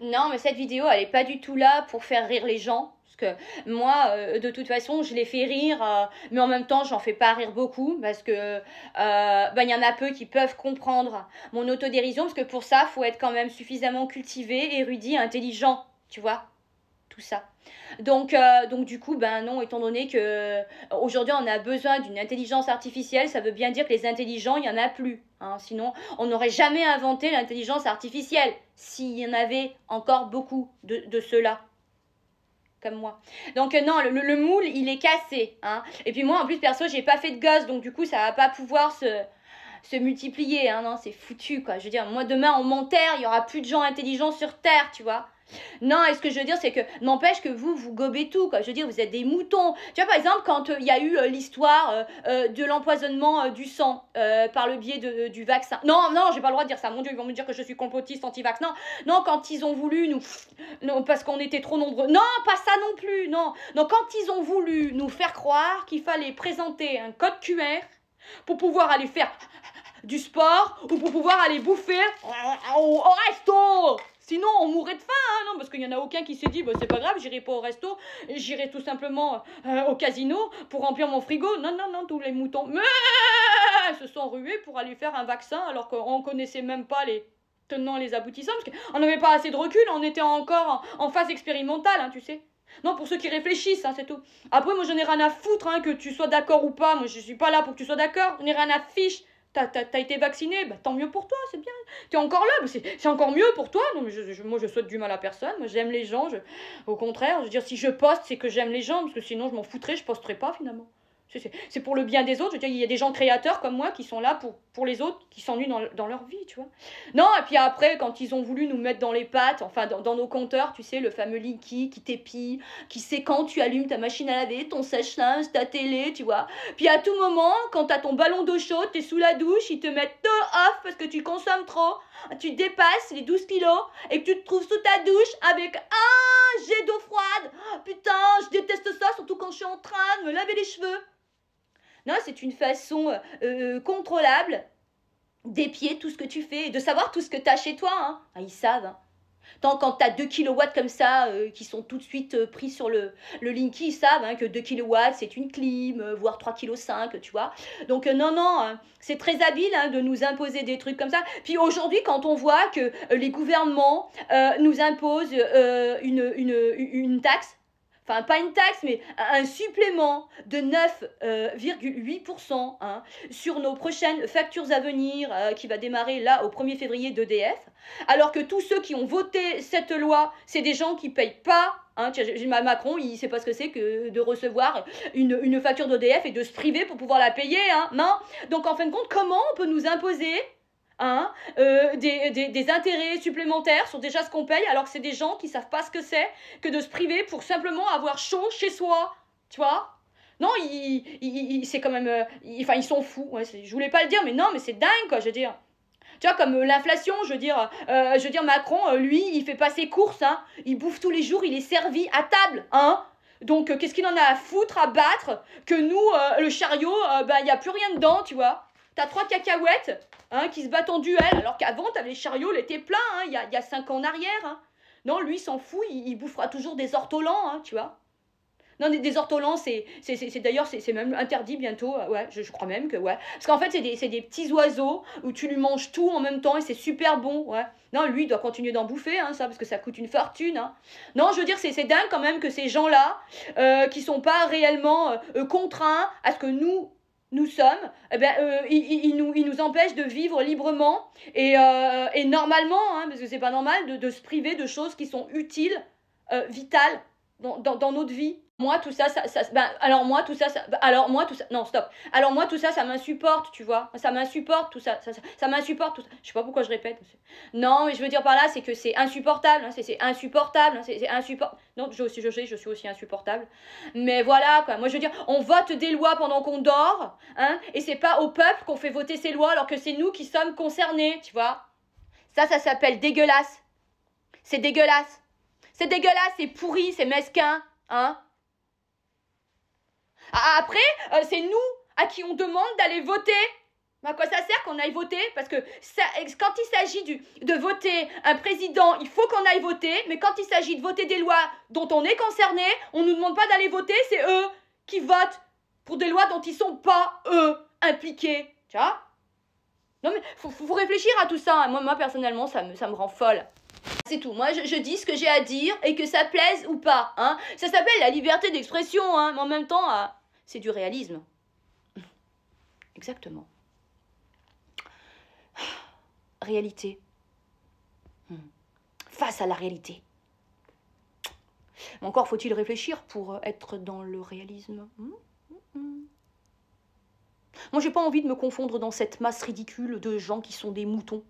Non, mais cette vidéo, elle est pas du tout là pour faire rire les gens. Parce que moi, de toute façon, je les fais rire, mais en même temps, j'en fais pas rire beaucoup. Parce que ben, y en a peu qui peuvent comprendre mon autodérision. Parce que pour ça, faut être quand même suffisamment cultivé, érudit, intelligent. Tu vois, tout ça. Donc du coup, ben non, étant donné que aujourd'hui on a besoin d'une intelligence artificielle, ça veut bien dire que les intelligents, il n'y en a plus. Hein. Sinon, on n'aurait jamais inventé l'intelligence artificielle s'il y en avait encore beaucoup de ceux-là, comme moi. Donc non, le moule, il est cassé. Hein. Et puis moi, en plus, perso, j'ai pas fait de gosse, donc du coup, ça va pas pouvoir se multiplier. Hein. Non, c'est foutu, quoi. Je veux dire, moi, demain, on m'enterre, il y aura plus de gens intelligents sur Terre, tu vois. Non, et ce que je veux dire, c'est que n'empêche que vous gobez tout, quoi. Je veux dire, vous êtes des moutons. Tu vois, par exemple, quand il y a eu l'histoire de l'empoisonnement du sang par le biais du vaccin. Non, non, j'ai pas le droit de dire ça. Mon Dieu, ils vont me dire que je suis complotiste, anti-vax. Non, non, quand ils ont voulu nous... Non, parce qu'on était trop nombreux. Non, pas ça non plus, non. Non, quand ils ont voulu nous faire croire qu'il fallait présenter un code QR pour pouvoir aller faire du sport ou pour pouvoir aller bouffer au resto. Sinon, on mourrait de faim, hein, non, parce qu'il n'y en a aucun qui s'est dit, bah, c'est pas grave, j'irai pas au resto, j'irai tout simplement au casino pour remplir mon frigo. Non, non, non, tous les moutons se sont rués pour aller faire un vaccin alors qu'on connaissait même pas les tenants et les aboutissants, parce qu'on n'avait pas assez de recul, on était encore en phase expérimentale, hein, tu sais. Non, pour ceux qui réfléchissent, hein, c'est tout. Après, moi, j'en ai rien à foutre, hein, que tu sois d'accord ou pas. Moi, je suis pas là pour que tu sois d'accord. J'en ai rien à fiche. T'as été vacciné, bah, tant mieux pour toi, c'est bien. T'es encore là, c'est encore mieux pour toi. Non, mais moi, je souhaite du mal à personne. Moi, j'aime les gens. Au contraire, je veux dire, si je poste, c'est que j'aime les gens, parce que sinon, je m'en foutrais, je posterais pas, finalement. C'est pour le bien des autres. Je veux dire, il y a des gens créateurs comme moi qui sont là pour les autres, qui s'ennuient dans leur vie, tu vois. Non, et puis après, quand ils ont voulu nous mettre dans les pattes, enfin, dans nos compteurs, tu sais, le fameux Linky qui t'épie, qui sait quand tu allumes ta machine à laver, ton sèche-linge, ta télé, tu vois. Puis à tout moment, quand t'as ton ballon d'eau chaude, t'es sous la douche, ils te mettent off parce que tu consommes trop, tu dépasses les 12 kilos et que tu te trouves sous ta douche avec un jet d'eau froide. Putain, je déteste ça, surtout quand je suis en train de me laver les cheveux. Non, c'est une façon contrôlable d'épier tout ce que tu fais et de savoir tout ce que tu as chez toi. Hein. Ah, ils savent. Hein. Tant quand tu as 2 kilowatts comme ça qui sont tout de suite pris sur le Linky, ils savent hein, que 2 kilowatts c'est une clim, voire 3,5 kg, tu vois. Donc non, non, hein, c'est très habile hein, de nous imposer des trucs comme ça. Puis aujourd'hui, quand on voit que les gouvernements nous imposent une taxe, enfin pas une taxe, mais un supplément de 9,8% hein, sur nos prochaines factures à venir qui va démarrer là au 1er février d'EDF, alors que tous ceux qui ont voté cette loi, c'est des gens qui ne payent pas. Hein, Macron, il ne sait pas ce que c'est que de recevoir une facture d'EDF et de se priver pour pouvoir la payer. Hein, non. Donc en fin de compte, comment on peut nous imposer hein, des intérêts supplémentaires sur déjà ce qu'on paye, alors que c'est des gens qui savent pas ce que c'est que de se priver pour simplement avoir chaud chez soi, tu vois. Non, c'est quand même... Enfin, ils sont fous. Ouais, je voulais pas le dire, mais non, mais c'est dingue, quoi, je veux dire. Tu vois, comme l'inflation, je veux dire, Macron, lui, il fait pas ses courses, hein. Il bouffe tous les jours, il est servi à table, hein. Donc, qu'est-ce qu'il en a à foutre, à battre, que nous, le chariot, il n'y a plus rien dedans, tu vois. T'as 3 cacahuètes hein, qui se battent en duel, alors qu'avant, t'avais les chariots, l'étaient pleins, hein, il y a 5 ans en arrière. Hein. Non, lui, il s'en fout, il bouffera toujours des ortolans, hein, tu vois. Non, des ortolans, d'ailleurs, c'est même interdit bientôt, ouais, je crois même que, ouais. Parce qu'en fait, c'est des petits oiseaux où tu lui manges tout en même temps et c'est super bon, ouais. Non, lui, il doit continuer d'en bouffer, hein, ça, parce que ça coûte une fortune, hein. Non, je veux dire, c'est dingue quand même que ces gens-là, qui sont pas réellement contraints à ce que nous sommes, eh ben, ils nous empêchent de vivre librement et normalement, hein, parce que c'est pas normal de se priver de choses qui sont utiles, vitales dans notre vie. Moi, tout ça, alors moi, tout ça, non, stop. Alors moi, tout ça, ça m'insupporte, tu vois. Ça m'insupporte, tout ça, ça m'insupporte, tout ça. Je sais pas pourquoi je répète. Non, mais je veux dire par là, c'est que c'est insupportable, hein, c'est insupportable, hein, c'est insupportable. Non, je suis aussi insupportable. Mais voilà, quoi. Moi, je veux dire, on vote des lois pendant qu'on dort, hein, et c'est pas au peuple qu'on fait voter ces lois alors que c'est nous qui sommes concernés, tu vois. Ça s'appelle dégueulasse. C'est dégueulasse. C'est dégueulasse, c'est pourri, c'est mesquin, hein. Après, c'est nous à qui on demande d'aller voter. À quoi ça sert qu'on aille voter? Parce que ça, quand il s'agit de voter un président, il faut qu'on aille voter, mais quand il s'agit de voter des lois dont on est concerné, on ne nous demande pas d'aller voter, c'est eux qui votent pour des lois dont ils sont pas, eux, impliqués. Tu vois? Non mais faut réfléchir à tout ça, hein. Moi personnellement, ça me rend folle. C'est tout, moi je dis ce que j'ai à dire et que ça plaise ou pas. Hein. Ça s'appelle la liberté d'expression, hein, mais en même temps, c'est du réalisme. Exactement. Réalité. Face à la réalité. Encore faut-il réfléchir pour être dans le réalisme. Moi, j'ai pas envie de me confondre dans cette masse ridicule de gens qui sont des moutons.